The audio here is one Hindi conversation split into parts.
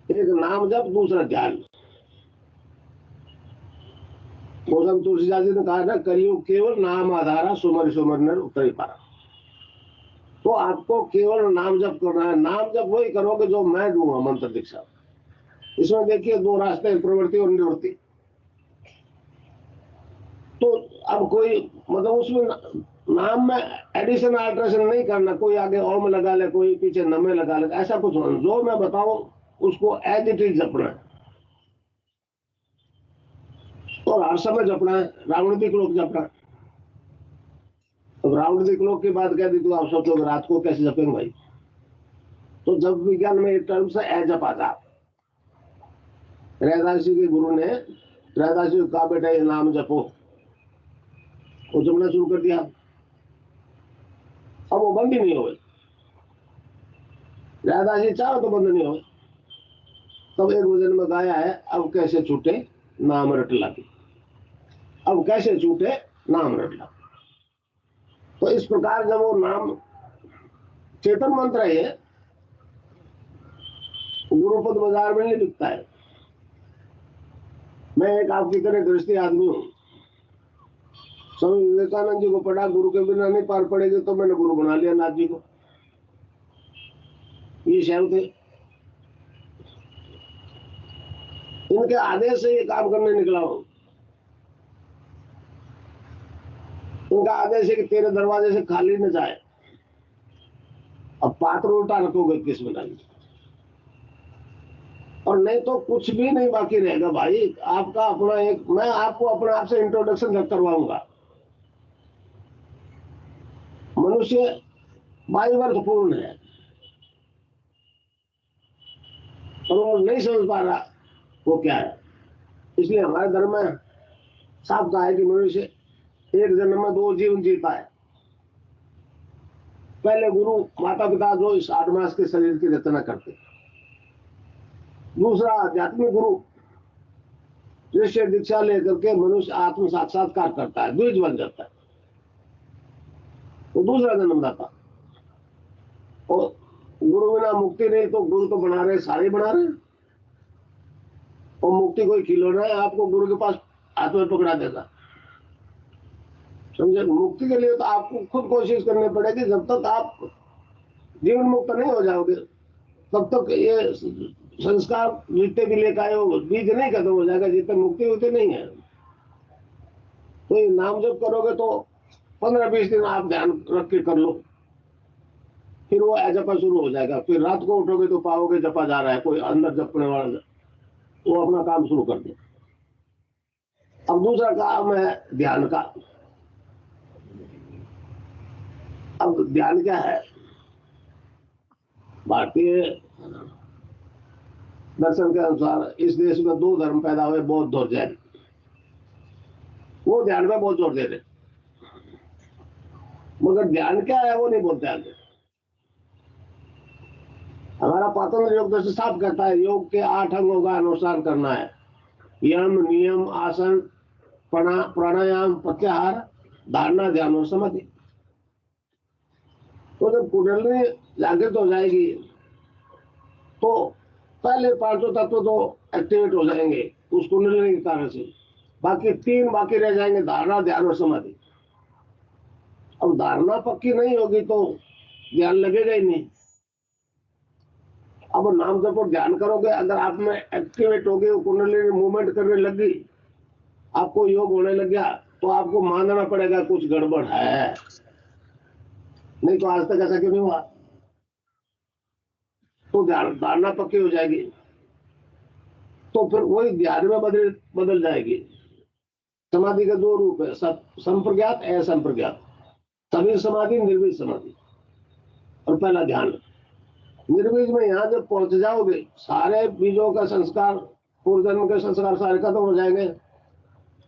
एक नाम जप, दूसरा ध्यान। गौतम तुलसीदास जी ने कहा ना, कलयुग केवल नाम आधारा, सुमर सुमर नर उतरी पारा। तो आपको केवल नाम जप करना है। नाम जप वही करोगे जो मैं दूंगा मंत्र दीक्षा। इसमें देखिए दो रास्ते, प्रवृत्ति और निवृत्ति। तो अब कोई मतलब उसमें नाम में एडिशन अल्ट्रेशन नहीं करना, कोई आगे ओम लगा ले, कोई पीछे नमे लगा ले, ऐसा कुछ नहीं। जो मैं बताऊं उसको एज इट इज जपना है और हर समय जपना है। रावण की श्लोक जपना है। अब रावण की श्लोक की बात कह दी तो आप सोचोगे रात को कैसे जपेंगे भाई। तो जब विज्ञान में एक टर्म से ए जपा था। रैदास जी के गुरु ने रैदास जी को कहा, बेटा ये नाम जपो। वो जपना शुरू कर दिया। अब वो बंद ही नहीं हो गए। रैदास जी चाहो तो बंद नहीं हो। तब एक भजन में गाया है, अब कैसे छूटे नाम रट लगे। अब कैसे छूटे नाम रट लगे। तो इस प्रकार जब वो नाम चेतन मंत्र है, गुरुपद बाजार में नहीं बिकता है। मैं एक आपकी तरह गृहस्थी आदमी हूं। स्वामी विवेकानंद जी को पढ़ा, गुरु के बिना नहीं पार पड़ेगी, तो मैंने गुरु बना लिया नाथ जी को। ये शैव थे, इनके आदेश से ये काम करने निकला हूं। इनका आदेश है कि तेरे दरवाजे से खाली न जाए। अब पात्र उल्टा रखोगे किस में डाली, और नहीं तो कुछ भी नहीं बाकी रहेगा भाई। आपका अपना एक, मैं आपको अपने आप से इंट्रोडक्शन करवाऊंगा। मनुष्य 22 वर्ष पूर्ण है और वो नहीं समझ पा रहा वो क्या है। इसलिए हमारे धर्म में साफ कहा है कि मनुष्य एक जन्म में 2 जीवन जीता है। पहले गुरु माता पिता जो इस 8 मास के शरीर की रचना करते, दूसरा आध्यात्मिक गुरु जिससे दीक्षा लेकर के मनुष्य आत्म साक्षात्कार करता है, द्विज बन जाता है, वो दूसरा जन्मदाता। और गुरु बिना मुक्ति नहीं, तो गुरु तो बना रहे, सारे बना रहे। और मुक्ति कोई खिलौना है, आपको गुरु के पास हाथ में पकड़ा देगा। समझे? मुक्ति के लिए तो आपको खुद कोशिश करनी पड़ेगी। जब तक आप जीवन मुक्त नहीं हो जाओगे तब तक ये संस्कार जितने भी लेकर आए हो, बीज नहीं खत्म हो जाएगा, जितने मुक्ति होती नहीं है। तो ये नाम जब करोगे तो 15-20 दिन आप ध्यान रख के कर लो, फिर वो जपा शुरू हो जाएगा। फिर रात को उठोगे तो पाओगे जपा जा रहा है, कोई अंदर जपने वाला, वो अपना काम शुरू कर दे। अब दूसरा काम है ध्यान का। अब ध्यान क्या है? भारतीय दर्शन के अनुसार इस देश में 2 धर्म पैदा हुए, बौद्ध और जैन। वो ध्यान में बहुत जोर दे रहे, मगर ध्यान क्या है वो नहीं बोलते आगे। हमारा पातंजलि योग दर्शन साफ कहता है, योग के 8 अंगों का अनुष्ठान करना है। यम, नियम, आसन, प्राणायाम, प्रत्याहार, धारणा, ध्यान और समाधि। तो जब कुंडली जागृत हो जाएगी तो पहले 5 तत्व तो एक्टिवेट हो जाएंगे उस कुंडली के कारण से। बाकी 3 बाकी रह जाएंगे, धारणा, ध्यान और समाधि। अब धारणा पक्की नहीं होगी तो ध्यान लगेगा ही नहीं। अब नाम जप और ध्यान करोगे, अगर आप में एक्टिवेट हो गई, कुंडली मूवमेंट करने लग गई, आपको योग होने लग गया, तो आपको मानना पड़ेगा कुछ गड़बड़ है, नहीं तो आज तक ऐसा क्यों नहीं हुआ। तो धारणा पक्की हो जाएगी, तो फिर वही ध्यान में बदल जाएगी। समाधि के 2 रूप है, संप्रज्ञात, असंप्रज्ञात। सभी समाधि, निर्विज समाधि और पहला ध्यान। निर्विज में यहां जब पहुंच जाओगे, सारे बीजों का संस्कार, पूर्व जन्म के संस्कार सारे खत्म हो जाएंगे।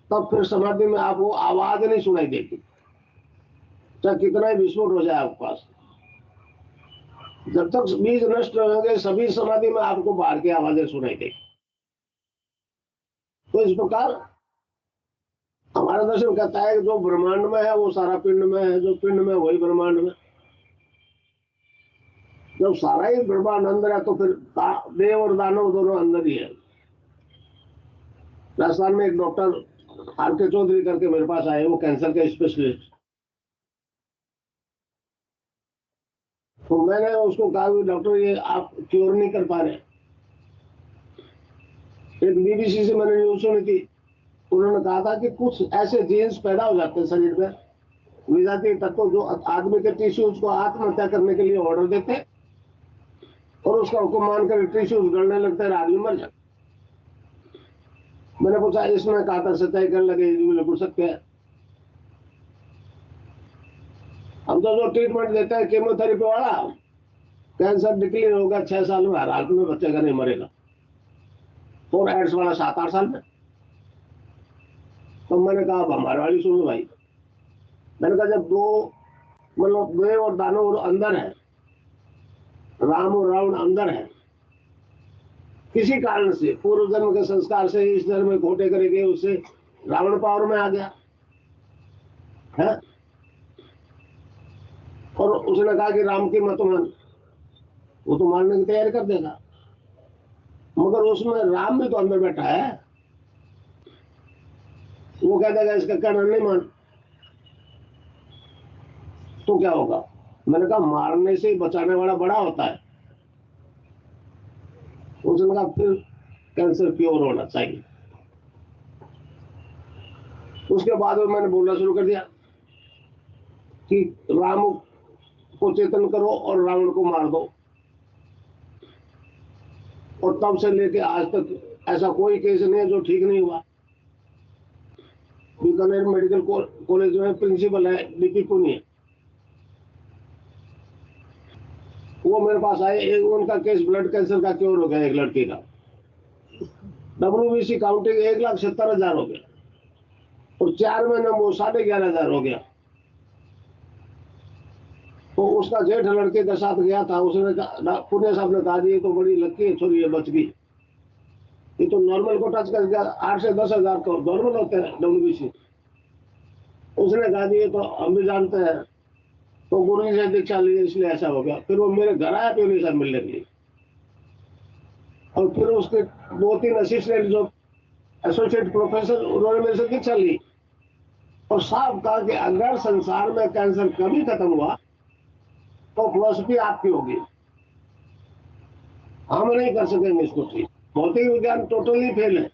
तब फिर समाधि में आपको आवाज नहीं सुनाई देगी, चाहे कितना ही विस्फोट हो जाए आपके पास। जब तक बीज नष्ट होंगे, सभी समाधि में आपको बाहर की आवाजें सुनाई देगी। तो इस प्रकार हमारा दर्शन कहता है कि जो ब्रह्मांड में है वो सारा पिंड में है, जो पिंड में वही ब्रह्मांड में। जब सारा ही ब्रह्मांड अंदर है तो फिर देव और दानव दोनों अंदर ही है। राजस्थान में एक डॉक्टर आर के चौधरी करके मेरे पास आए, वो कैंसर के स्पेशलिस्ट। तो मैंने उसको कहा कि डॉक्टर ये आप क्योर नहीं कर पा रहे। एक बीबीसी से मैंने न्यूज सुनी थी, उन्होंने कहा था कि कुछ ऐसे जीन्स पैदा हो जाते हैं शरीर में, विजातीय तत्व, जो आदमी के टिश्यूज को आत्महत्या करने के लिए ऑर्डर देते हैं और उसका हुक्म मानकर टिश्यूज गलने लगते हैं, आदमी मर जाता। मैंने पूछा इसमें कहा था सच्चाई करने लगे, बिल्कुल सत्य है। हम तो जो ट्रीटमेंट देते हैं केमोथेरेपी वाला, कैंसर डिक्लेयर होगा 6 साल में, हर हालत में बच्चे का नहीं मरेगा। और एड्स वाला 7-8 साल में। तो मैंने कहा अब हमारे वाली सुनो भाई। मैंने कहा जब दो, मतलब देव और दानव अंदर है, राम और रावण अंदर है, किसी कारण से पूर्व जन्म के संस्कार से इस जन्म में खोटे करे गए, उससे रावण पावर में आ गया है। और उसने कहा कि राम की मत मान, वो तो मारने की तैयारी कर देगा, मगर उसमें राम भी तो अंदर बैठा है, वो कह देगा इसका कहना नहीं मान, तो क्या होगा। मैंने कहा मारने से बचाने वाला बड़ा होता है। उसने कहा फिर कैंसर क्योर होना चाहिए। उसके बाद में मैंने बोलना शुरू कर दिया कि राम को चेतन करो और रावण को मार दो। और तब से लेके आज तक ऐसा कोई केस नहीं है जो ठीक नहीं हुआ। बीकानेर मेडिकल कॉलेज में प्रिंसिपल है डीपी पुनिया, वो मेरे पास आए, एक उनका केस ब्लड कैंसर का क्योर हो गया, एक लड़की का WBC काउंटिंग 1,70,000 हो गया, और 4 महीने में वो 11,500 हो गया। तो उसका जेठ लड़के के साथ गया था, उसने पुण्य साहब ने कहा ये तो बड़ी लकी है छोरी, ये बच गई, ये तो नॉर्मल को टच कर गया, 8 से 10,000 तो नॉर्मल होते हैं WBC। उसने कहा ये तो हम भी जानते हैं, तो गुरु जी से दीक्षा ली इसलिए ऐसा हो गया। फिर वो मेरे घर आया प्योरी साहब मिलने के लिए, और फिर उसके 2-3 असिस्टेंट जो एसोसिएट प्रोफेसर, उन्होंने मेरे से दीक्षा ली और साफ कहा कि अगर संसार में कैंसर कभी खत्म हुआ तो फिलोसफी आपकी होगी, हम नहीं कर सकेंगे इसको ठीक। भौतिक विज्ञान टोटली फेल है।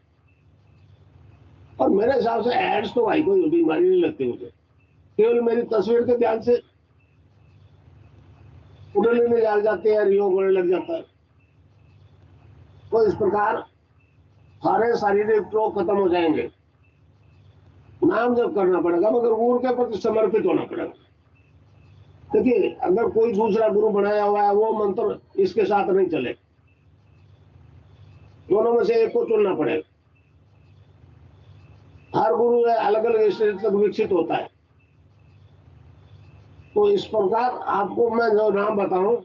और मेरे हिसाब से एड्स तो भाई कोई बीमारी नहीं लगती मुझे, केवल मेरी तस्वीर के ध्यान से उड़ने में जाग जाते हैं, रियो होने लग जाता है। तो इस प्रकार सारे शारीरिक रोग खत्म हो जाएंगे। नाम जब करना पड़ेगा, मगर गुरु के प्रति समर्पित होना पड़ेगा। देखिए अगर कोई दूसरा गुरु बनाया हुआ है, वो मंत्र इसके साथ नहीं चले, दोनों में से एक को चुनना पड़ेगा। हर गुरु अलग अलग स्टेज तक विकसित होता है। तो इस प्रकार आपको मैं जो नाम बताऊं,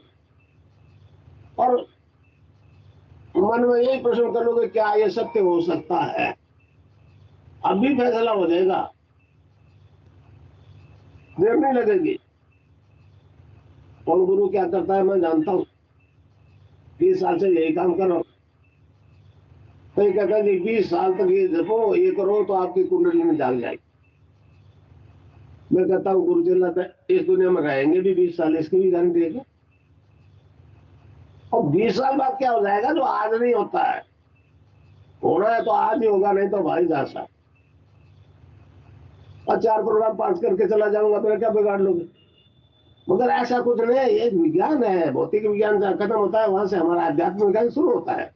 और मन में यही प्रश्न करोगे क्या ये सत्य हो सकता है, अभी फैसला हो जाएगा, देर नहीं लगेगी। कौन गुरु क्या करता है मैं जानता हूं, 20 साल से यही काम कर रहा हूं। तो ये कहता है 20 साल तक ये जपो, ये करो तो आपकी कुंडली में जाग जाएगी। मैं कहता हूँ गुरु चेला इस दुनिया में रहेंगे भी 20 साल, इसकी भी गारंटी है। और 20 साल बाद क्या हो जाएगा जो आज नहीं होता है, होना है तो आज ही होगा, नहीं तो भाई दासा। और 4 प्रोग्राम पास करके चला जाऊंगा, मेरा क्या बिगाड़ लोगे। मगर ऐसा कुछ नहीं है, ये विज्ञान है, भौतिक विज्ञान जहाँ खत्म होता है वहां से हमारा आध्यात्मिक विज्ञान शुरू होता है।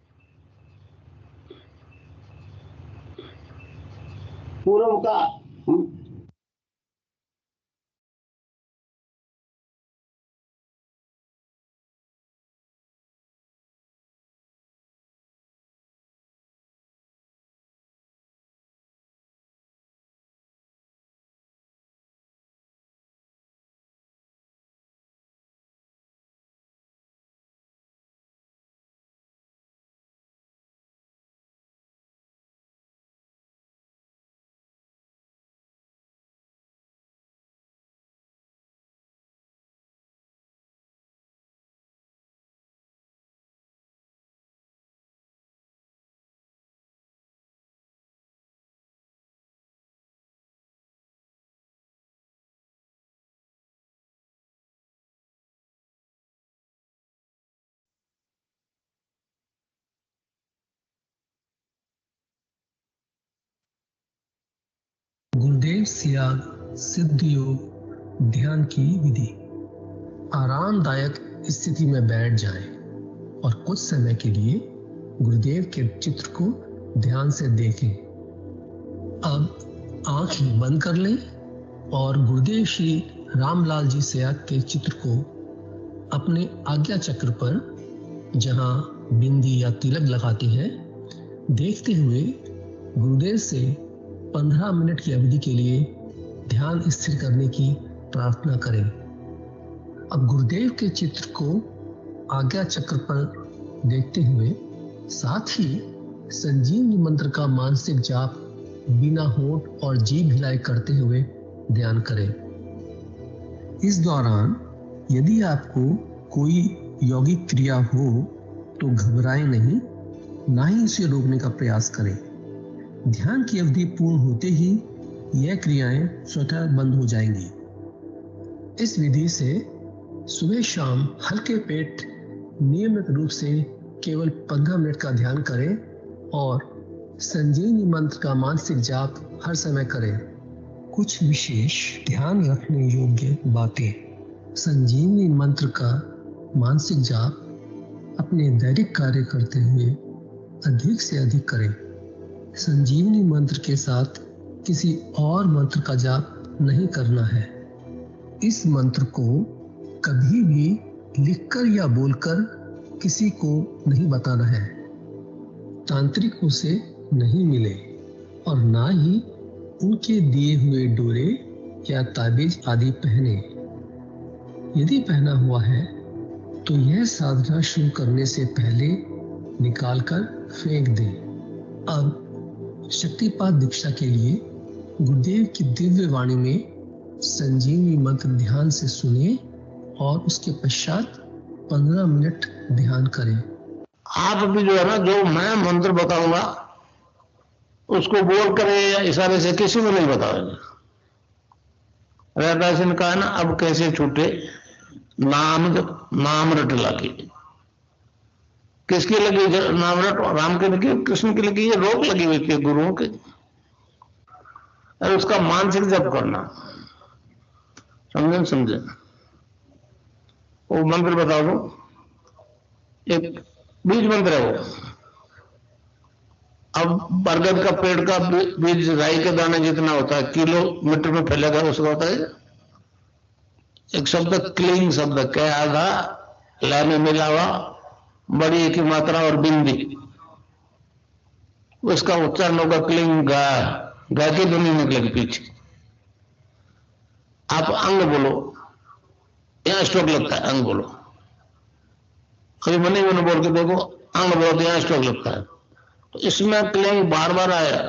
पूर्व का सियाग सिद्ध योग ध्यान की विधि। आरामदायक स्थिति में बैठ जाएं और कुछ समय के लिए गुरुदेव के चित्र को ध्यान से देखें। अब आंख बंद कर लें और गुरुदेव श्री रामलाल जी सियाग के चित्र को अपने आज्ञा चक्र पर, जहां बिंदी या तिलक लगाते हैं, देखते हुए गुरुदेव से 15 मिनट की अवधि के लिए ध्यान स्थिर करने की प्रार्थना करें। अब गुरुदेव के चित्र को आज्ञा चक्र पर देखते हुए साथ ही संजीवनी मंत्र का मानसिक जाप बिना होंठ और जीभ हिलाई करते हुए ध्यान करें। इस दौरान यदि आपको कोई यौगिक क्रिया हो तो घबराएं नहीं, ना ही इसे रोकने का प्रयास करें। ध्यान की अवधि पूर्ण होते ही यह क्रियाएं स्वतः बंद हो जाएंगी। इस विधि से सुबह शाम हल्के पेट नियमित रूप से केवल 15 मिनट का ध्यान करें और संजीवनी मंत्र का मानसिक जाप हर समय करें। कुछ विशेष ध्यान रखने योग्य बातें। संजीवनी मंत्र का मानसिक जाप अपने दैनिक कार्य करते हुए अधिक से अधिक करें। संजीवनी मंत्र के साथ किसी और मंत्र का जाप नहीं करना है। इस मंत्र को कभी भी लिखकर या बोलकर किसी को नहीं बताना है। तांत्रिकों से नहीं मिले और ना ही उनके दिए हुए डोरे या ताबीज आदि पहने। यदि पहना हुआ है तो यह साधना शुरू करने से पहले निकालकर फेंक दें। अब शक्तिपात दीक्षा के लिए गुरुदेव की दिव्य वाणी में संजीवनी मंत्र ध्यान से सुनिए और उसके पश्चात 15 मिनट ध्यान करें। आप भी जो है ना, जो मैं मंत्र बताऊंगा उसको बोल करे या इशारे से किसी को नहीं बताओगे। रहता सिंह का है ना, अब कैसे छूटे नाम रट लागी। किसकी लगी नाम रट? राम की लगी, कृष्ण की लगी, ये रोक लगी हुई थी गुरुओं की। और उसका मानसिक जप करना, समझे? वो मंत्र बता दो, एक बीज मंत्र है वो। अब बरगद का पेड़ का बीज राई के दाने जितना होता है, किलोमीटर में फैलेगा, उसका होता है एक शब्द क्लीन शब्द, क्या आधा लय में मिला हुआ, बड़ी की मात्रा और बिंदी, उसका उच्चारण होगा क्लीन गा। गा की ध्वनि निकलेगी पीछे। आप अंग बोलो, यहां स्ट्रोक लगता है, अंग बोलो। कभी मनी मन बोल के देखो, अंग बोलो तो यहां स्ट्रोक लगता है। तो इसमें क्लिंग बार बार आया।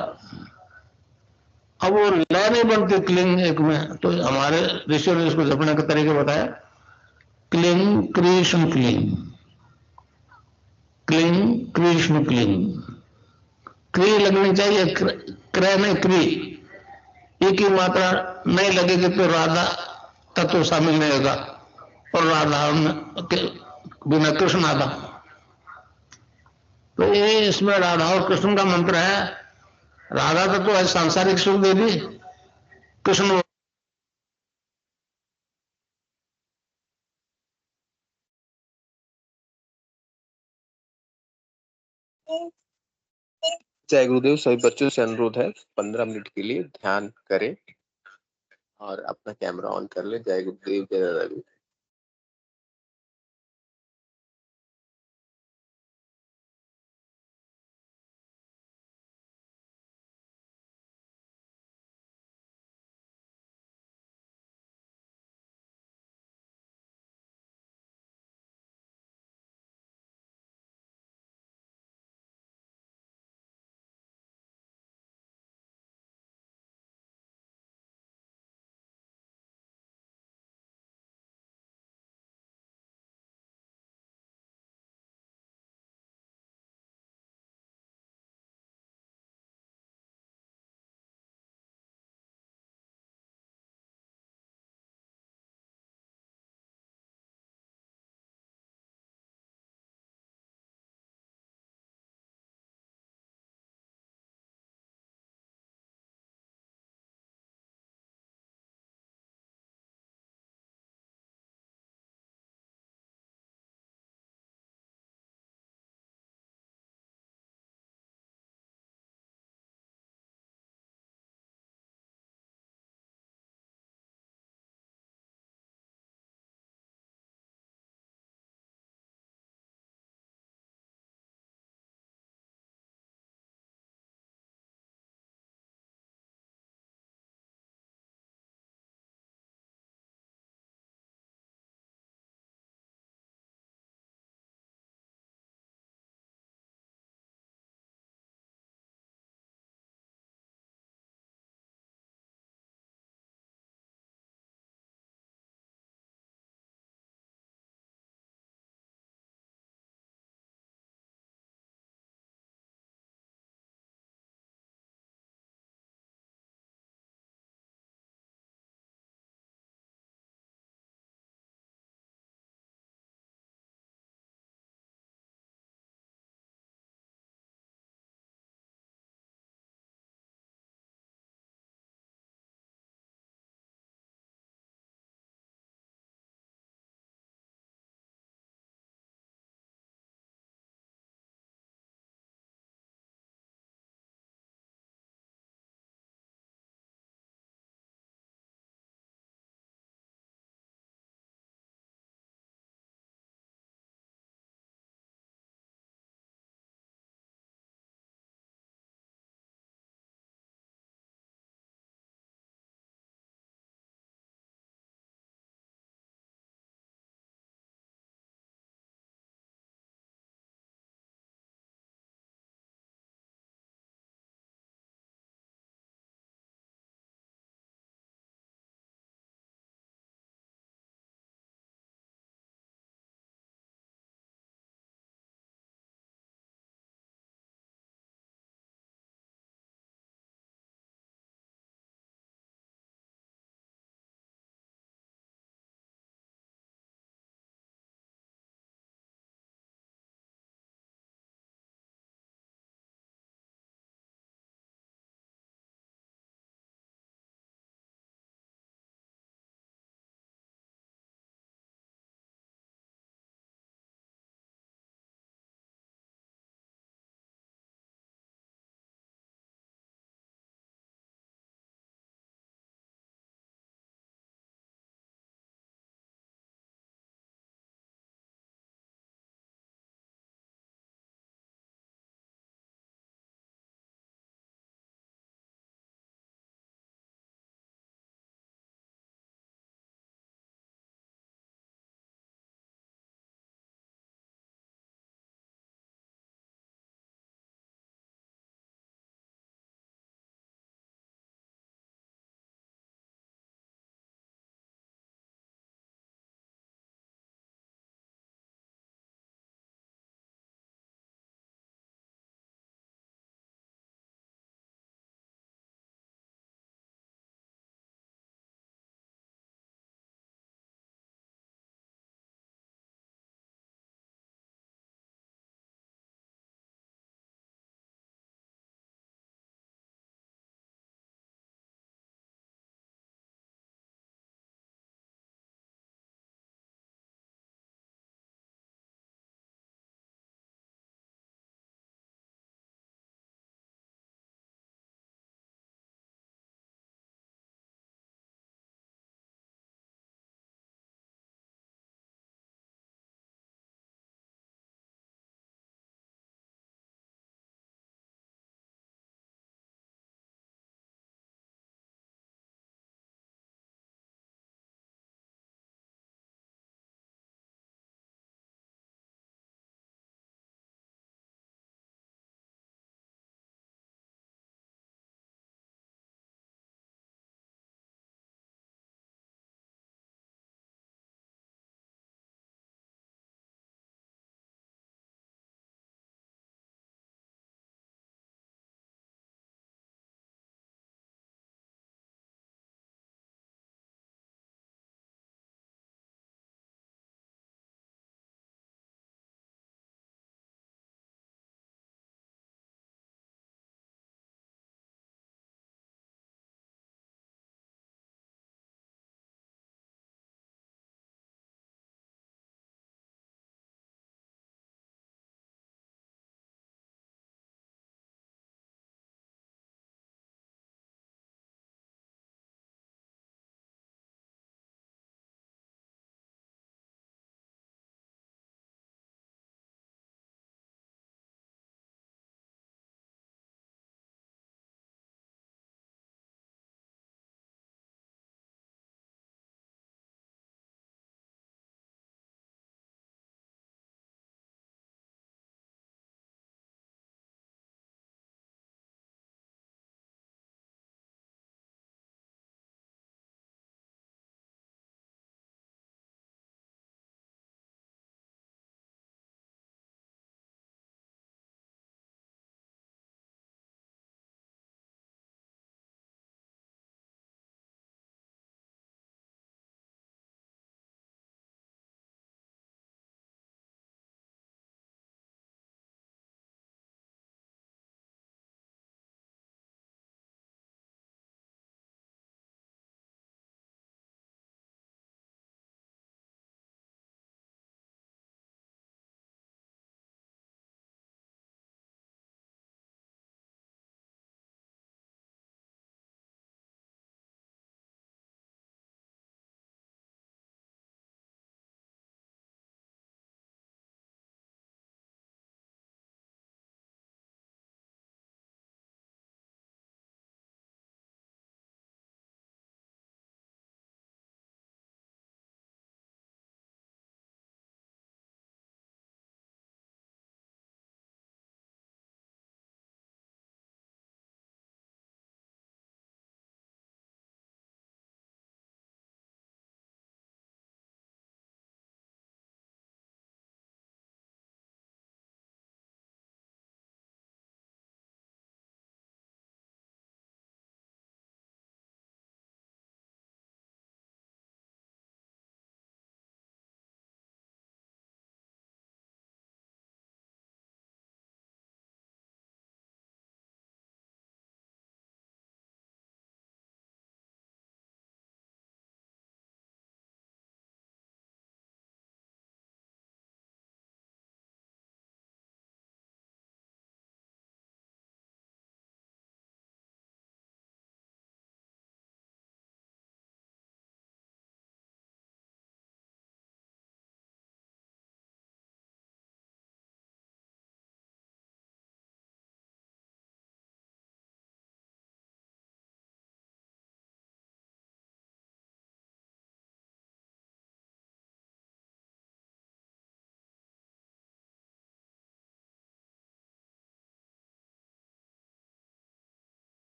अब वो लय नहीं बनती क्लिंग एक में, तो हमारे ऋषियों ने इसको जपने का तरीका बताया। Cling Krishna cling, cling Krishna cling. क्री लगनी चाहिए, क्रय नहीं क्री। एक ही मात्रा नहीं लगेगी तो राधा तत्व शामिल नहीं होगा, और राधा बिना कृष्ण आधा। तो ये इसमें राधा और कृष्ण का मंत्र है। राधा तत्व है सांसारिक सुख देवी, कृष्ण जय गुरुदेव। सभी बच्चों से अनुरोध है 15 मिनट के लिए ध्यान करें और अपना कैमरा ऑन कर ले। जय गुरुदेव, जय रवि।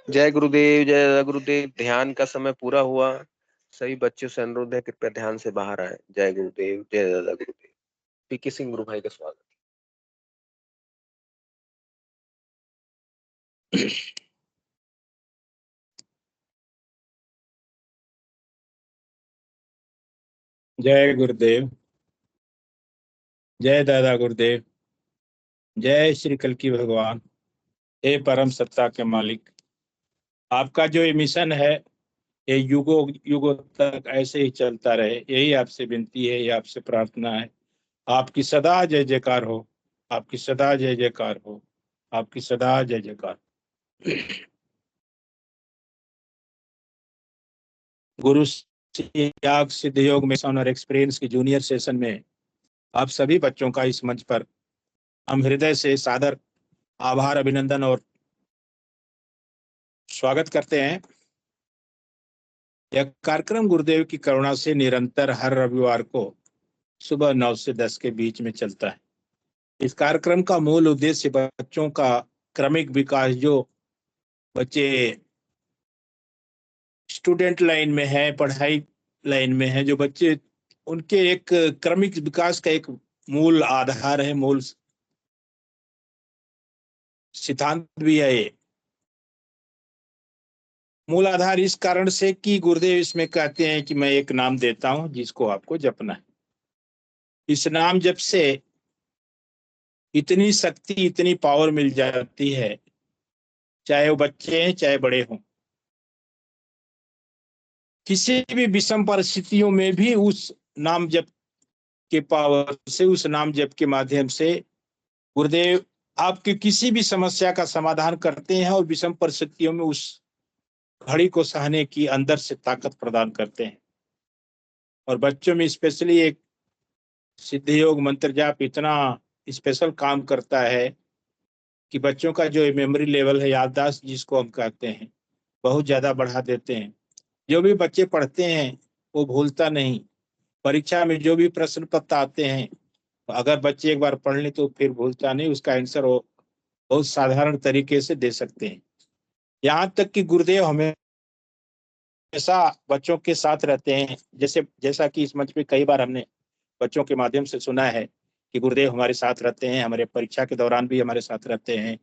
जय गुरुदेव, जय दादा गुरुदेव। ध्यान का समय पूरा हुआ। सभी बच्चों से अनुरोध है कृपया ध्यान से बाहर आए। जय गुरुदेव, जय दादा गुरुदेव। पीके सिंह गुरु भाई का स्वागत। जय गुरुदेव, जय दादा गुरुदेव, जय श्री कल्की भगवान। हे परम सत्ता के मालिक, आपका जो ये मिशन है ये युगों युगों तक ऐसे ही चलता रहे, यही आपसे विनती है, ये आपसे प्रार्थना है। आपकी सदा जय जयकार हो, आपकी सदा जय जयकार हो, आपकी सदा जय जयकार। गुरु याग सिद्ध योग मिशन और एक्सपीरियंस की जूनियर सेशन में आप सभी बच्चों का इस मंच पर हम हृदय से सादर आभार, अभिनंदन और स्वागत करते हैं। यह कार्यक्रम गुरुदेव की करुणा से निरंतर हर रविवार को सुबह 9 से 10 के बीच में चलता है। इस कार्यक्रम का मूल उद्देश्य बच्चों का क्रमिक विकास, जो बच्चे स्टूडेंट लाइन में है, पढ़ाई लाइन में है, जो बच्चे उनके एक क्रमिक विकास का एक मूल आधार है, मूल सिद्धांत भी है। ये मूल आधार इस कारण से कि गुरुदेव इसमें कहते हैं कि मैं एक नाम देता हूं जिसको आपको जपना है। इस नाम जप से इतनी शक्ति, इतनी पावर मिल जाती है, चाहे वो बच्चे हैं चाहे बड़े हों। किसी भी विषम परिस्थितियों में भी उस नाम जप के पावर से, उस नाम जप के माध्यम से गुरुदेव आपकी किसी भी समस्या का समाधान करते हैं और विषम परिस्थितियों में उस घड़ी को सहने की अंदर से ताकत प्रदान करते हैं। और बच्चों में स्पेशली एक सिद्ध योग मंत्र जाप इतना स्पेशल काम करता है कि बच्चों का जो मेमोरी लेवल है, याददाश्त जिसको हम कहते हैं, बहुत ज्यादा बढ़ा देते हैं। जो भी बच्चे पढ़ते हैं वो भूलता नहीं। परीक्षा में जो भी प्रश्न पत्र आते हैं, अगर बच्चे एक बार पढ़ लें तो फिर भूलता नहीं, उसका आंसर वो बहुत साधारण तरीके से दे सकते हैं। यहाँ तक कि गुरुदेव हमेशा बच्चों के साथ रहते हैं। जैसा कि इस मंच पे कई बार हमने बच्चों के माध्यम से सुना है कि गुरुदेव हमारे साथ रहते हैं, हमारे परीक्षा के दौरान भी हमारे साथ रहते हैं।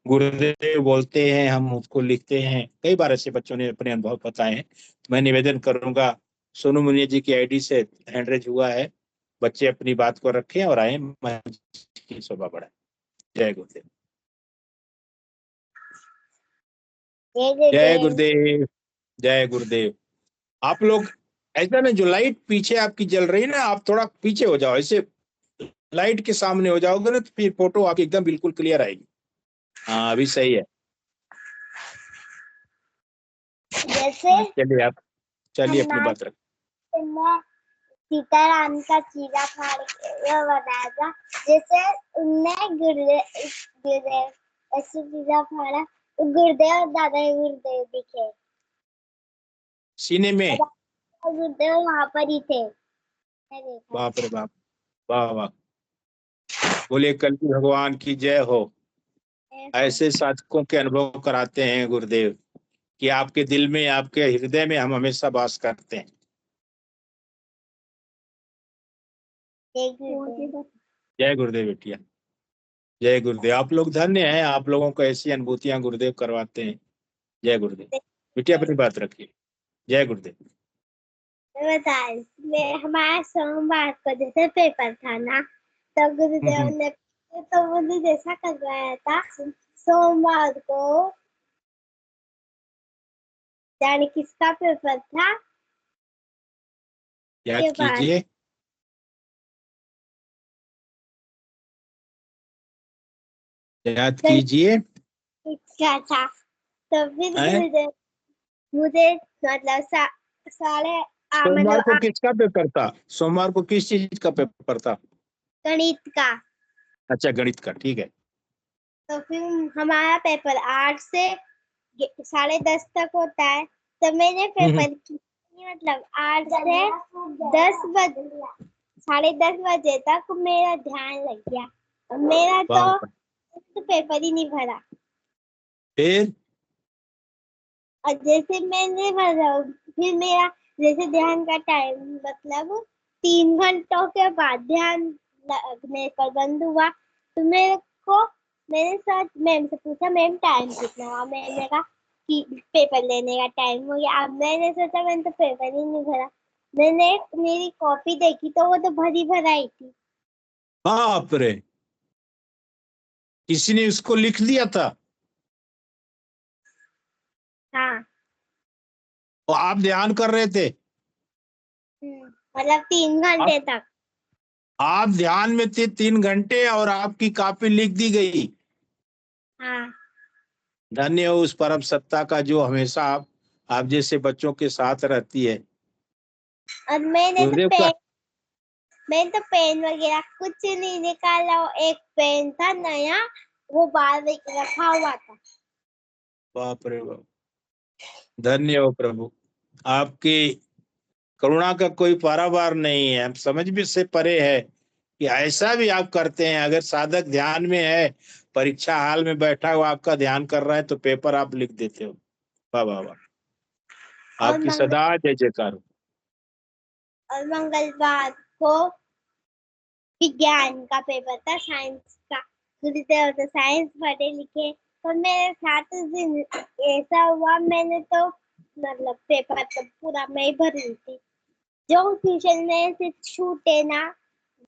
गुरुदेव बोलते हैं, हम उसको लिखते हैं। कई बार ऐसे बच्चों ने अपने अनुभव बताए हैं। मैं निवेदन करूंगा, सोनू मुनिया जी की आईडी से हैंड रेज हुआ है, बच्चे अपनी बात को रखें और आए, मंच की शोभा बढ़ाएं। जय गुरुदेव, जय गुरुदेव, जय गुरुदेव। आप लोग ऐसा ना, जो लाइट पीछे आपकी जल रही है ना, आप थोड़ा पीछे हो जाओ, ऐसे लाइट के सामने हो जाओगे ना तो फिर फोटो आपकी एकदम बिल्कुल क्लियर आएगी। हाँ, अभी सही है। जैसे चलिए अपनी बात रख। मैं सीताराम का चीरा फाड़ बनाया था, जैसे उनने गुरुदेव ऐसे चीरा फाड़ा तो गुरुदेव और दादा गुरुदेव दिखे सीने में। गुरुदेव वहां पर ही थे। बाप रे बाप, वाह वाह। बोले कल्की भगवान की जय हो। ऐसे साधकों के अनुभव कराते हैं गुरुदेव कि आपके दिल में, आपके हृदय में हम हमेशा वास करते हैं। जय गुरुदेव बेटिया, जय गुरुदेव। आप लोग धन्य हैं, आप लोगों को ऐसी अनुभूतियां गुरुदेव करवाते हैं। जय गुरुदेव। बेटिया अपनी बात रखिए। जय गुरुदेव। हमारा सोमवार को जैसे पेपर था ना, तो गुरुदेव ने तो मुझे जैसा करवाया था। सोमवार को जाने किसका पेपर था, याद कीजिए, याद कीजिए। क्या था? तो फिर गुरुदेव मुझे मतलब सोमवार को किसका पेपर था? सोमवार को किस चीज का पेपर था? गणित का। अच्छा, गणित का, ठीक है। तो फिर हमारा पेपर 8 से 10:30 तक होता है। तो मैंने पेपर की मतलब 8 से 10 बजे 10:30 बजे तक मेरा ध्यान लग गया। मेरा तो पेपर ही नहीं भरा। फिर और जैसे मैंने फिर मेरा जैसे ध्यान का टाइम मतलब 3 घंटों के बाद ध्यान लगने पर बंद हुआ, तो मैंने सर मैम से पूछा, मैम टाइम कितना हुआ? मैंने कहा कि पेपर लेने का टाइम हो गया। अब मैंने सोचा मैंने तो पेपर ही नहीं भरा। मैंने मेरी कॉपी देखी तो वो तो भरी भराई थी। बाप रे, किसी ने उसको लिख दिया था? हाँ। और आप ध्यान कर रहे थे? मतलब 3 घंटे तक। आप ध्यान में थे 3 घंटे और आपकी कॉपी लिख दी गई? हाँ। धन्य हो उस परम सत्ता का जो हमेशा आप जैसे बच्चों के साथ रहती है। और गुरुदेव का मैंने तो पेन वगैरह कुछ नहीं निकाला। एक पेन था नया, वो बाहर रखा हुआ था। बाप रे बाप, धन्य हो प्रभु, आपकी करुणा का कोई पारावार नहीं है। हम समझ भी से परे है कि ऐसा भी आप करते हैं। अगर साधक ध्यान में है, परीक्षा हाल में बैठा हुआ आपका ध्यान कर रहा है, तो पेपर आप लिख देते हो। वाह वाह वाह, और आपकी सदा जय जयकार हो। मंगलवार को विज्ञान का पेपर था, साइंस का। गुरुदेव तो साइंस पढ़े लिखे, पर मेरे साथ उस दिन ऐसा हुआ, मैंने तो मतलब पेपर तो पूरा मैं ही भर रही थी। जो ट्यूशन में से छूटे ना,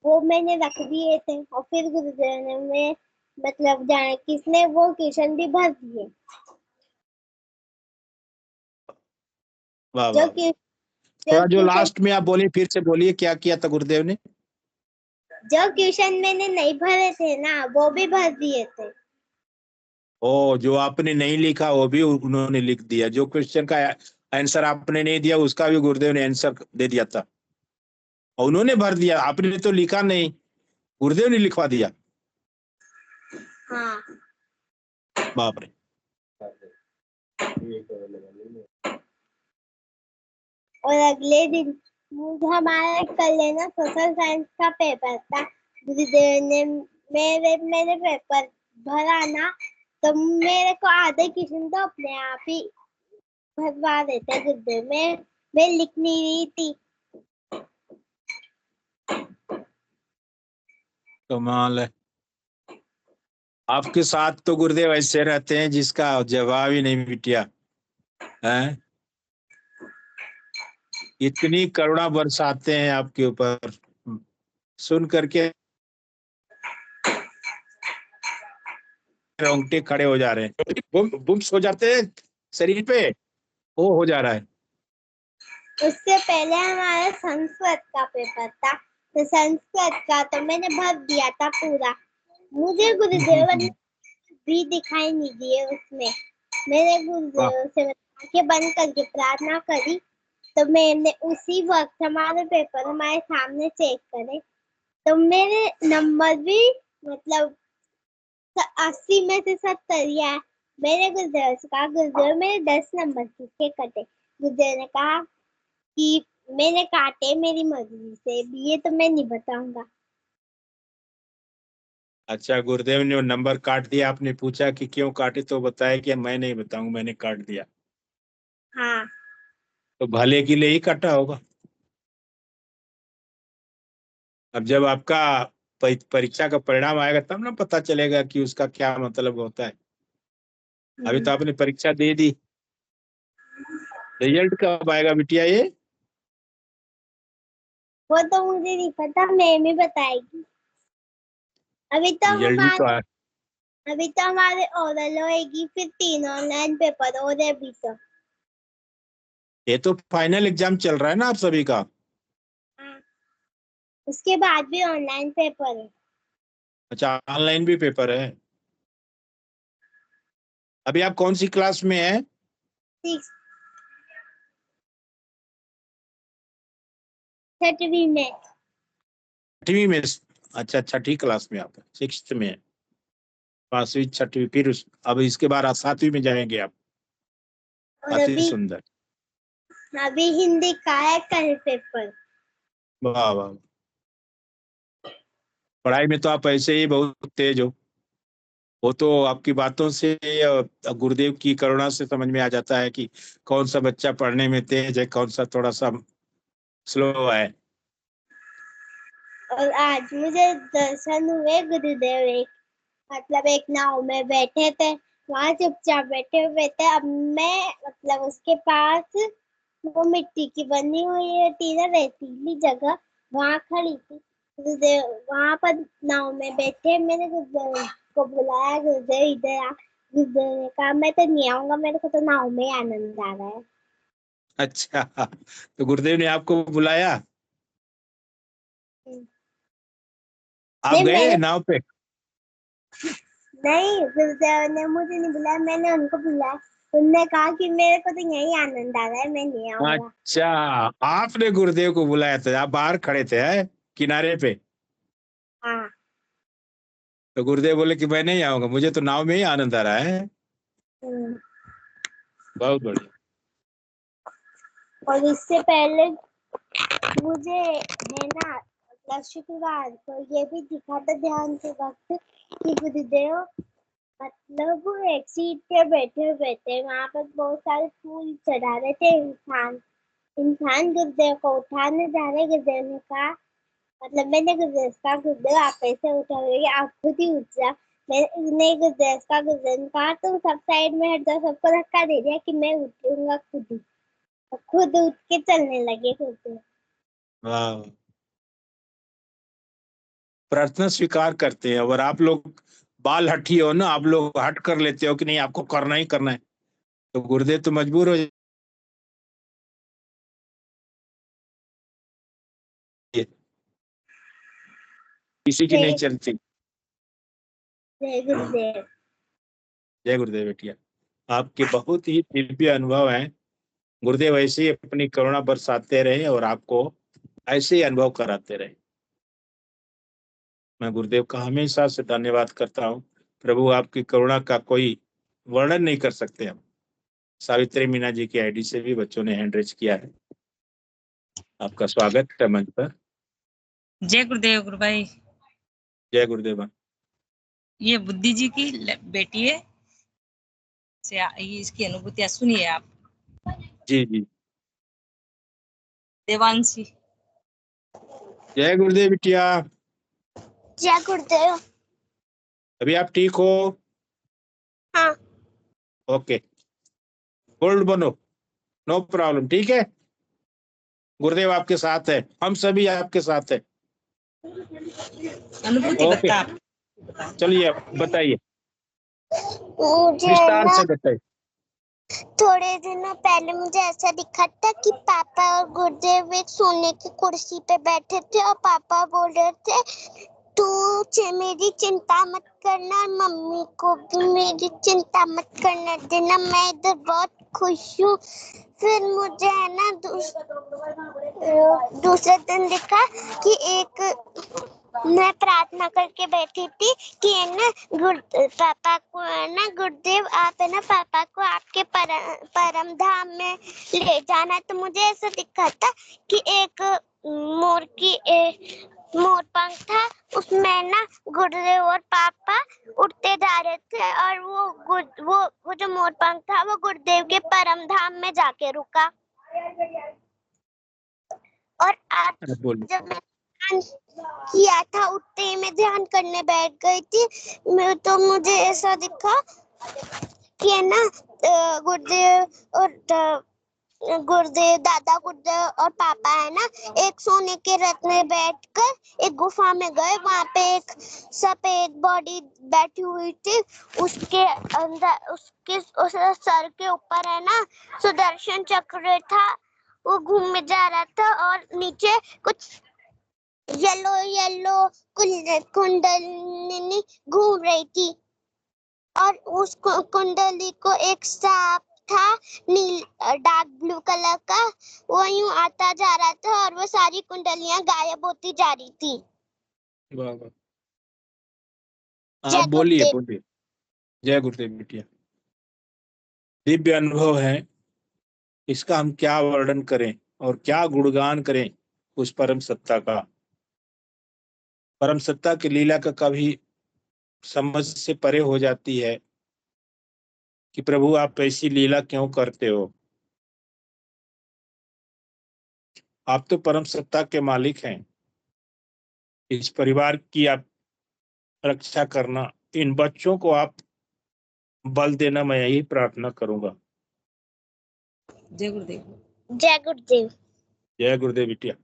वो मैंने रख दिए थे। और फिर गुरुदेव ने मैं मतलब जाने किसने वो ट्यूशन भी भर दिए। वाह जो वाह, कि जो थोड़ा जो ट्यूशन लास्ट में आप बोलिए, फिर से बोलिए, क्या किया था गुरुदेव ने? जो ट्यूशन मैंने नहीं भरे थे ना, वो भी भर दिए थे। ओ, जो आपने नहीं लिखा वो भी उन्होंने लिख दिया। जो क्वेश्चन का आंसर आपने नहीं दिया उसका भी गुरुदेव ने आंसर दे दिया था और उन्होंने भर दिया। आपने तो लिखा नहीं, गुरुदेव ने लिखवा दिया। हाँ। बाप रे, और अगले दिन हमारा कल लेना सोशल साइंस का पेपर था। गुरुदेव ने मेरे पेपर भरा ना, तो मेरे को आधे क्वेश्चन तो अपने आप ही भरवा देते गुरुदेव। मैं लिख नहीं रही थी। कमाल है। आपके साथ तो गुरुदेव ऐसे रहते हैं जिसका जवाब ही नहीं बिटिया है। इतनी करुणा बरसाते हैं आपके ऊपर, सुन करके रोंगटे खड़े हो जा रहे हैं, बुम्स हो जाते हैं शरीर पे, वो हो जा रहा है। उससे पहले हमारा संस्कृत का पेपर था, तो संस्कृत का तो मैंने भर दिया था पूरा। मुझे गुरुदेव ने भी दिखाई नहीं दिए उसमें। मेरे गुरुदेव से आंखें बंद करके प्रार्थना करी, तो मैंने उसी वक्त हमारे पेपर हमारे सामने चेक करे, तो मेरे नंबर भी मतलब 80 में से 70 आए। मेरे गुरुदेव से कहा, गुरुदेव मेरे 10 नंबर किसके कटे? गुरुदेव ने कहा कि मैंने काटे मेरी मर्जी से, ये तो मैं नहीं बताऊंगा। अच्छा, गुरुदेव ने वो नंबर काट दिया, आपने पूछा कि क्यों काटे, तो बताया कि मैं नहीं बताऊंगा, मैंने काट दिया। हाँ। तो भले के लिए ही काटा होगा। अब जब आपका परीक्षा का परिणाम आएगा तब ना पता चलेगा कि उसका क्या मतलब होता है। अभी तो आपने परीक्षा दे दी, रिजल्ट कब आएगा बिटिया ये? वो तो मुझे नहीं पता, मैम ही बताएगी। अभी तो रिजल्ट भी तो हमारे ओरल होएगी, फिर 3 ऑनलाइन पेपर हो रहे अभी तो। ये तो फाइनल एग्जाम चल रहा है ना आप सभी का? हाँ। उसके बाद भी ऑनलाइन पेपर है। अच्छा, ऑनलाइन भी पेपर है। अभी आप कौन सी क्लास में है? 6वीं में। 8वीं में? अच्छा, छठी क्लास में, आप 6th में है। 5वीं 6वीं, फिर अब इसके बाद 7वीं में जाएंगे आप। और अति सुंदर। अभी हिंदी का है कल पेपर। वाह वाह, पढ़ाई में तो आप ऐसे ही बहुत तेज हो, वो तो आपकी बातों से गुरुदेव की करुणा से समझ में आ जाता है कि कौन सा बच्चा पढ़ने में तेज है, कौन सा थोड़ा सा स्लो है। और आज मुझे दर्शन हुए गुरुदेव, एक नाव में बैठे थे, वहाँ चुपचाप बैठे हुए थे। अब मैं उसके पास वो मिट्टी की बनी हुई रहती ना रेतीली जगह, वहाँ खड़ी थी। गुरुदेव वहाँ पर नाव में बैठे, मैंने गुरुदेव को बुलाया, गुरुदेव इधर आ। गुरुदेव ने कहा मैं तो नहीं आऊंगा, मेरे को तो नाव में आनंद आ रहा है। अच्छा, तो गुरुदेव ने आपको बुलाया, आप गए नाव पे? नहीं, गुरुदेव ने मुझे नहीं बुलाया, मैंने उनको बुलाया। उन्होंने कहा कि मेरे को तो यही आनंद आ रहा है, मैं नहीं आऊंगा। अच्छा, आपने गुरुदेव को बुलाया था, आप बाहर खड़े थे किनारे पे? हाँ। तो गुरुदेव बोले कि मैं नहीं आऊंगा, मुझे तो नाव में ही आनंद आ रहा है। बहुत बढ़िया। और इससे पहले मुझे है ना शुक्रवार को ये भी दिखा था ध्यान के वक्त कि गुरुदेव एक सीट पे बैठे हुए थे, वहां पर बहुत सारे फूल चढ़ा रहे थे। इंसान गुरुदेव को उठाने जा रहे, गुरुदेव ने कहा मैंने गुरुदेव का, गुरुदेव आप कैसे उठाओगे, आप खुद ही उठ जा। नहीं, गुरुदेव का, गुरुदेव ने कहा तुम सब साइड में हट जाओ, सबको धक्का दे दिया कि मैं उठूंगा खुद ही, खुद उठ के चलने लगे गुरुदेव। वाह, प्रार्थना स्वीकार करते हैं। और आप लोग बाल हठी हो ना, आप लोग हट कर लेते हो कि नहीं आपको करना ही करना है, तो गुरुदेव तो मजबूर हो किसी की नहीं चलती। जय गुरुदेव। जय गुरुदेव बेटिया, आपके बहुत ही दिव्य अनुभव हैं। गुरुदेव ऐसे ही अपनी करुणा बरसाते रहे और आपको ऐसे ही अनुभव कराते रहे। मैं गुरुदेव का हमेशा से धन्यवाद करता हूँ। प्रभु आपकी करुणा का कोई वर्णन नहीं कर सकते हम। सावित्री मीना जी की आईडी से भी बच्चों ने हैंड रेज किया है। आपका स्वागत है मंच पर। जय गुरुदेव गुरु भाई। जय गुरुदेव। ये बुद्धि जी की बेटी है, इसकी अनुभूतियां सुनिए आप। जी जी। देवांशी। जय गुरुदेव बिटिया। जय गुरुदेव। अभी आप ठीक हो? हाँ। ओके, होल्ड बनो, नो प्रॉब्लम, ठीक है। गुरुदेव आपके साथ है, हम सभी आपके साथ है। अनुभूति ओके, बता आप। चलिए बताइए, मुझे विस्तार ना से बताइए। थोड़े दिनों पहले मुझे ऐसा दिखा था कि पापा और गुरुदेव एक सोने की कुर्सी पे बैठे थे और पापा बोल रहे थे तू मेरी चिंता मत करना और मम्मी को भी मेरी चिंता मत करना देना, मैं इधर बहुत खुश हूँ। फिर मुझे है ना दूसरे दिन दिखा कि मैं प्रार्थना करके बैठी थी कि है ना पापा को है ना गुरुदेव आप है ना पापा को आपके परम धाम में ले जाना। तो मुझे ऐसा दिखा था कि एक मोर पंख था, उसमें ना गुरुदेव और पापा उड़ते जा रहे थे और वो जो मोर पंख था वो गुरुदेव के परम धाम में जाके रुका। और आप जब मैं किया था उठते ही मैं ध्यान करने बैठ गई थी, तो मुझे ऐसा दिखा कि है ना गुरुदेव दादा गुरुदेव और पापा है ना एक सोने के रथ में बैठकर एक गुफा में गए। वहां पे एक सफेद बॉडी बैठी हुई थी, उसके अंदर उसके सर के ऊपर है ना सुदर्शन चक्र था, वो घूम जा रहा था और नीचे कुछ येलो येलो कुंडलिनी घूम रही थी और उस कुंडली को एक सांप था डार्क ब्लू कलर का, वो यूं आता जा रहा था और वो सारी कुंडलियां गायब होती जा रही थी। आप बोलिए बोलिए। जय गुरुदेव बिटिया, दिव्य अनुभव है, इसका हम क्या वर्णन करें और क्या गुणगान करें उस परम सत्ता का। परम सत्ता की लीला का कभी समझ से परे हो जाती है कि प्रभु आप ऐसी लीला क्यों करते हो। आप तो परम सत्ता के मालिक हैं। इस परिवार की आप रक्षा करना, इन बच्चों को आप बल देना, मैं यही प्रार्थना करूंगा। जय गुरुदेव। जय गुरुदेव। जय गुरुदेव बिटिया।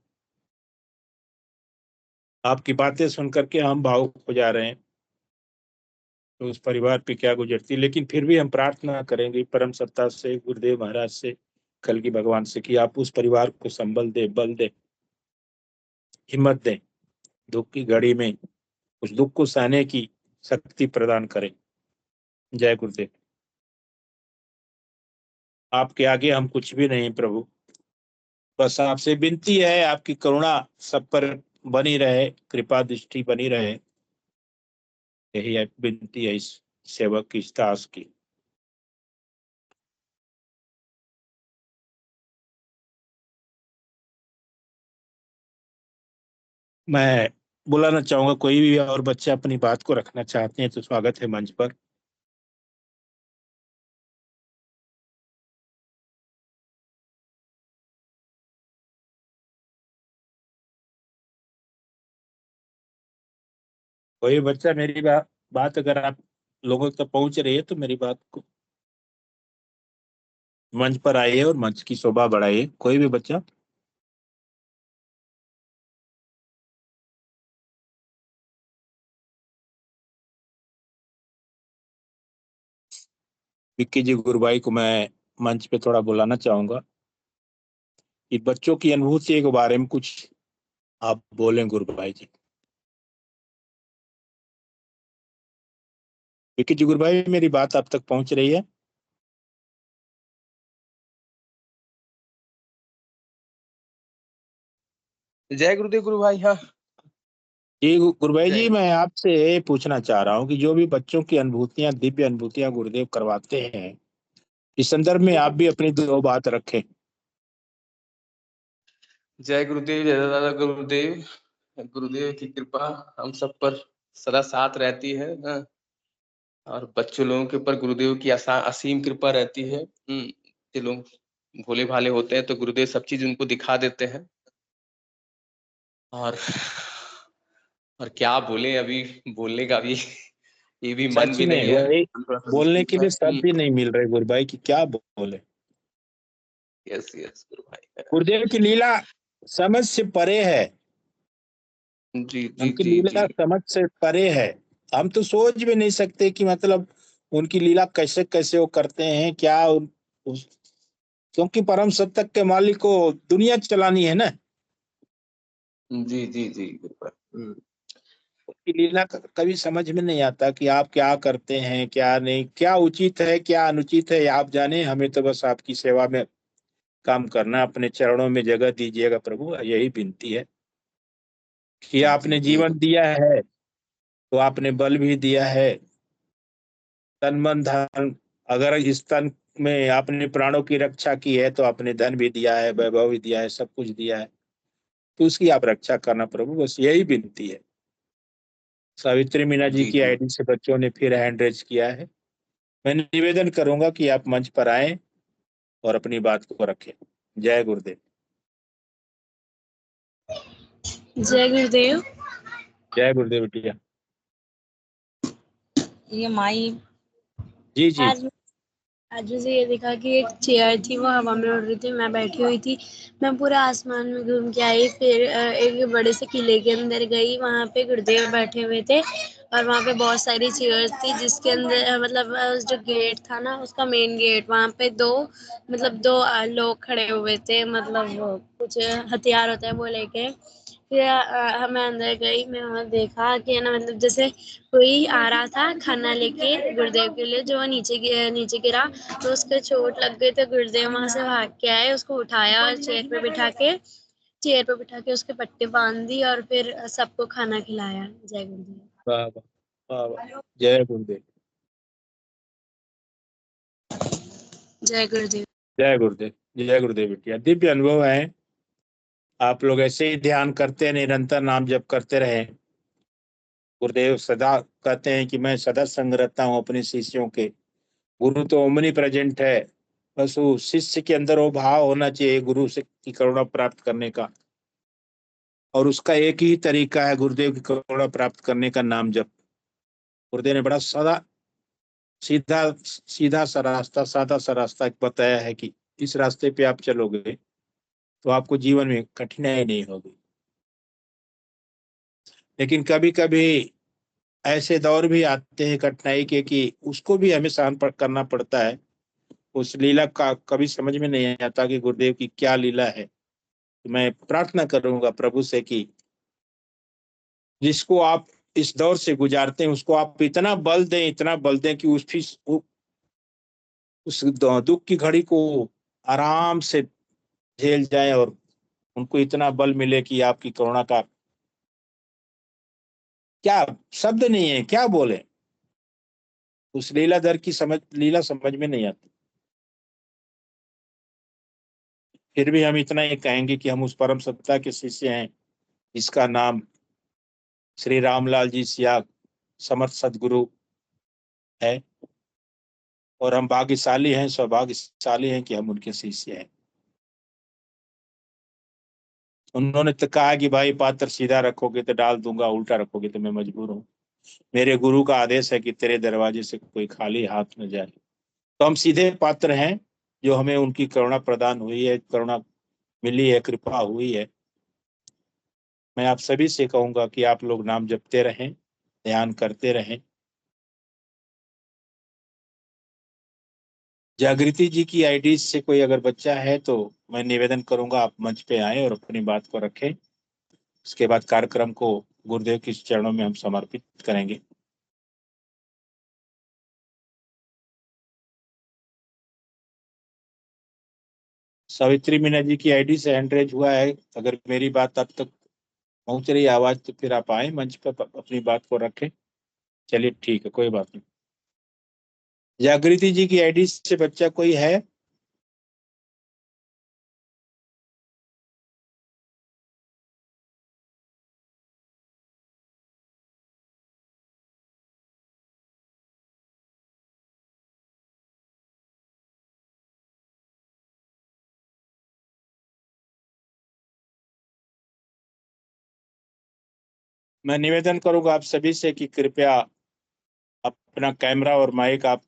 आपकी बातें सुन करके हम भावुक हो जा रहे हैं। तो उस परिवार पे क्या गुजरती, लेकिन फिर भी हम प्रार्थना करेंगे परम सत्ता से, गुरुदेव महाराज से, कल की भगवान से, कि आप उस परिवार को संबल दे, बल दे, हिम्मत दे, दुख की घड़ी में उस दुख को सहने की शक्ति प्रदान करें। जय गुरुदेव। आपके आगे हम कुछ भी नहीं प्रभु, बस आपसे विनती है आपकी करुणा सब पर बनी रहे, कृपा दृष्टि बनी रहे, यही विनती है इस सेवक की, इस दास की। मैं बुलाना चाहूंगा, कोई भी और बच्चे अपनी बात को रखना चाहते हैं तो स्वागत है मंच पर। कोई बच्चा मेरी बात अगर आप लोगों तक पहुंच रही है तो मेरी बात को मंच पर आइए और मंच की शोभा बढ़ाइए। कोई भी बच्चा। विक्की जी गुरुभाई को मैं मंच पे थोड़ा बुलाना चाहूंगा कि बच्चों की अनुभूति के बारे में कुछ आप बोलें गुरुभाई जी। विक्की जी गुरुभाई, मेरी बात आप तक पहुंच रही है? जय गुरुदेव गुरु भाई। हाँ जी गुरुभाई जय जी, मैं आपसे पूछना चाह रहा हूँ कि जो भी बच्चों की अनुभूतियां, दिव्य अनुभूतियां गुरुदेव करवाते हैं, इस संदर्भ में आप भी अपनी दो बात रखें। जय गुरुदेव, जय दादा गुरुदेव। गुरुदेव की कृपा हम सब पर सदा साथ रहती है। हाँ। और बच्चों लोगों के ऊपर गुरुदेव की असीम कृपा रहती है। ये लोग भोले भाले होते हैं तो गुरुदेव सब चीज उनको दिखा देते हैं। और क्या बोले, अभी बोलने का भी ये भी मन सच भी में नहीं है। वही बोलने के लिए शब्द भी नहीं मिल रहे गुरुभाई की क्या बोले। यस यस गुरु भाई। गुरुदेव की लीला समझ से परे है। जी जी उनकी जी जी। लीला समझ से परे है। हम तो सोच भी नहीं सकते कि मतलब उनकी लीला कैसे कैसे वो करते हैं, क्या क्योंकि परम सत्ता के मालिक को दुनिया चलानी है ना। जी जी जी गुरु भाई। उनकी लीला कभी समझ में नहीं आता कि आप क्या करते हैं, क्या नहीं, क्या उचित है, क्या अनुचित है, आप जाने। हमें तो बस आपकी सेवा में काम करना, अपने चरणों में जगह दीजिएगा प्रभु, यही विनती है कि जी आपने जी जीवन दिया है तो आपने बल भी दिया है, तन मन धन। अगर इस तन में आपने प्राणों की रक्षा की है तो आपने धन भी दिया है, वैभव भी दिया है, सब कुछ दिया है, तो उसकी आप रक्षा करना प्रभु, बस यही विनती है। सावित्री मीना जी जी की जी। आईडी से बच्चों ने फिर हैंड रेज किया है। मैं निवेदन करूंगा कि आप मंच पर आए और अपनी बात को रखें। जय गुरुदेव। जय गुरुदेव। जय गुरुदेव बिटिया। ये माई जी जी। आज आज मुझे ये दिखा कि एक चेयर थी, वो हवा में उड़ रही थी, मैं बैठी हुई थी। मैं पूरा आसमान में घूम के आई, फिर एक बड़े से किले के अंदर गई, वहां पे गुरुदेव बैठे हुए थे और वहां पे बहुत सारी चेयर्स थी, जिसके अंदर मतलब जो गेट था ना, उसका मेन गेट, वहां पे दो लोग खड़े हुए थे, मतलब वो कुछ हथियार होता है वो लेके। फिर मैं अंदर गई, मैं वहां देखा कि है ना, मतलब जैसे कोई आ रहा था खाना लेके गुरुदेव के लिए, जो वो नीचे गिरा तो उसके चोट लग गई, तो गुरुदेव वहां से भाग के आए, उसको उठाया और चेयर पे बिठा के उसके पट्टे बांध दी और फिर सबको खाना खिलाया। जय गुरुदेव। वाह वाह वाह वाह। जय गुरुदेव। जय गुरुदेव। जय गुरुदेव। जय गुरुदेव बिटिया। दिव्य अनुभव है। आप लोग ऐसे ही ध्यान करते, निरंतर नाम जप करते रहे गुरुदेव सदा कहते हैं कि मैं सदा संग रहता हूँ अपने शिष्यों के। गुरु तो ओमनी प्रेजेंट है, बस वो शिष्य के अंदर वो भाव होना चाहिए गुरु से की करुणा प्राप्त करने का। और उसका एक ही तरीका है गुरुदेव की करुणा प्राप्त करने का, नाम जप। गुरुदेव ने बड़ा सीधा सीधा सा रास्ता, सादा सा रास्ता बताया है कि इस रास्ते पे आप चलोगे तो आपको जीवन में कठिनाई नहीं होगी। लेकिन कभी कभी ऐसे दौर भी आते हैं कठिनाई के कि उसको भी हमें सहन करना पड़ता है। उस लीला का कभी समझ में नहीं आता कि गुरुदेव की क्या लीला है। तो मैं प्रार्थना करूंगा प्रभु से कि जिसको आप इस दौर से गुजारते हैं उसको आप इतना बल दें, इतना बल दें कि उस दुख की घड़ी को आराम से झेल जाए और उनको इतना बल मिले कि आपकी करुणा का क्या शब्द नहीं है, क्या बोले। उस लीलाधर की लीला समझ में नहीं आती। फिर भी हम इतना ही कहेंगे कि हम उस परम सत्ता के शिष्य हैं जिसका नाम श्री रामलाल जी सियाग समर्थ सदगुरु है। और हम भाग्यशाली हैं, सौभाग्यशाली हैं कि हम उनके शिष्य हैं। उन्होंने तो कहा कि भाई पात्र सीधा रखोगे तो डाल दूंगा, उल्टा रखोगे तो मैं मजबूर हूँ। मेरे गुरु का आदेश है कि तेरे दरवाजे से कोई खाली हाथ न जाए। तो हम सीधे पात्र हैं, जो हमें उनकी करुणा प्रदान हुई है, करुणा मिली है, कृपा हुई है। मैं आप सभी से कहूंगा कि आप लोग नाम जपते रहें, ध्यान करते रहें। जागृति जी की आईडी से कोई अगर बच्चा है तो मैं निवेदन करूंगा आप मंच पे आए और अपनी बात को रखें। उसके बाद कार्यक्रम को गुरुदेव के चरणों में हम समर्पित करेंगे। सावित्री मीना जी की आईडी से हैंड रेज हुआ है। अगर मेरी बात अब तक पहुंच रही आवाज तो फिर आप आए मंच पर अपनी बात को रखें। चलिए ठीक है, कोई बात नहीं। जागृति जी की आईडी से बच्चा कोई है? मैं निवेदन करूंगा आप सभी से कि कृपया अपना कैमरा और माइक आप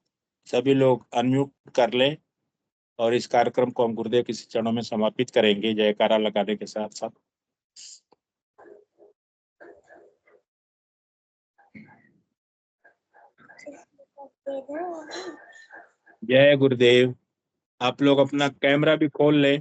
सभी लोग अनम्यूट कर लें और इस कार्यक्रम को हम गुरुदेव के चरणों में समर्पित करेंगे जयकारा लगाने के साथ साथ। जय गुरुदेव। आप लोग अपना कैमरा भी खोल लें।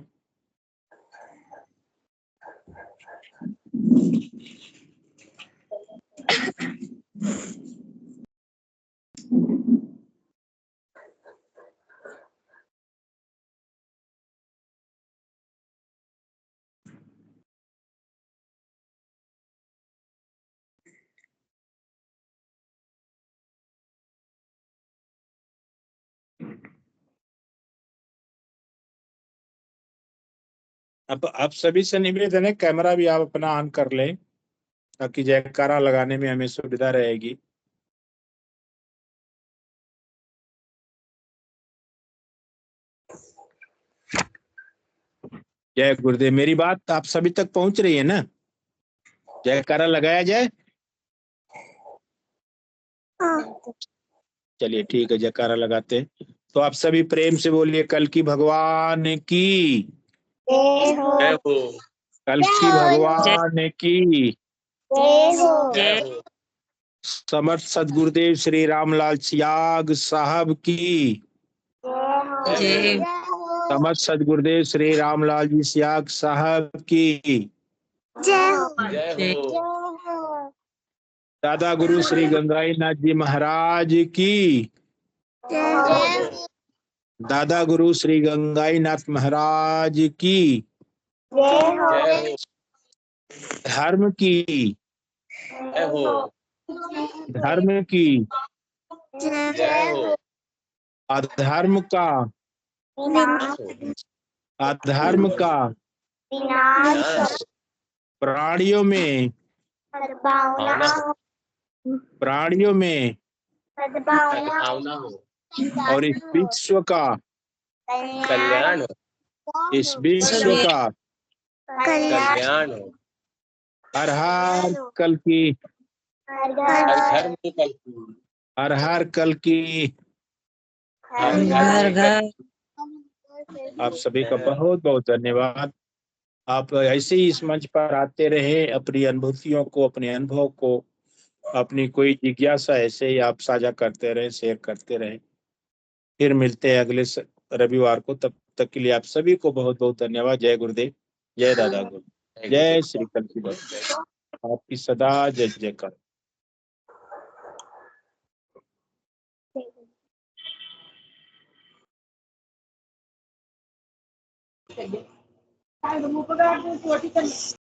अब आप सभी से निवेदन है कैमरा भी आप अपना ऑन कर लें ताकि जयकारा लगाने में हमें सुविधा रहेगी। जय गुरुदेव। मेरी बात आप सभी तक पहुंच रही है ना? जयकारा लगाया जाए? चलिए ठीक है, जयकारा लगाते हैं। तो आप सभी प्रेम से बोलिए कल की भगवान की, जय हो। कल की भगवान की, जय हो। समर्थ सदगुरुदेव श्री रामलाल सियाग साहब की, जय समर्थ सदगुरुदेव श्री रामलाल जी सियाग साहब की, जय हो। दादा गुरु श्री गंगाई नाथ जी महाराज की, दादा गुरु श्री गंगाई नाथ महाराज की, जय हो। धर्म की, जय हो। धर्म की, जय हो। अधर्म का, अधर्म का प्राणियों में प्राणियों में सद्भावना हो, और इस विश्व का कल्याण हो, इस विश्व का कल्याण हो, हर हर कल की हर घर में कल की, हर हर कल की हर घर घर घर आप सभी का बहुत बहुत धन्यवाद। आप ऐसे ही इस मंच पर आते रहे, अपनी अनुभूतियों को, अपने अनुभव को, अपनी कोई जिज्ञासा ऐसे ही आप साझा करते रहे, शेयर करते रहे। फिर मिलते हैं अगले रविवार को। तब तक के लिए आप सभी को बहुत बहुत धन्यवाद। जय गुरुदेव, जय दादा गुरु, जय श्री कल्की बाबा। आपकी सदा जय जयकार।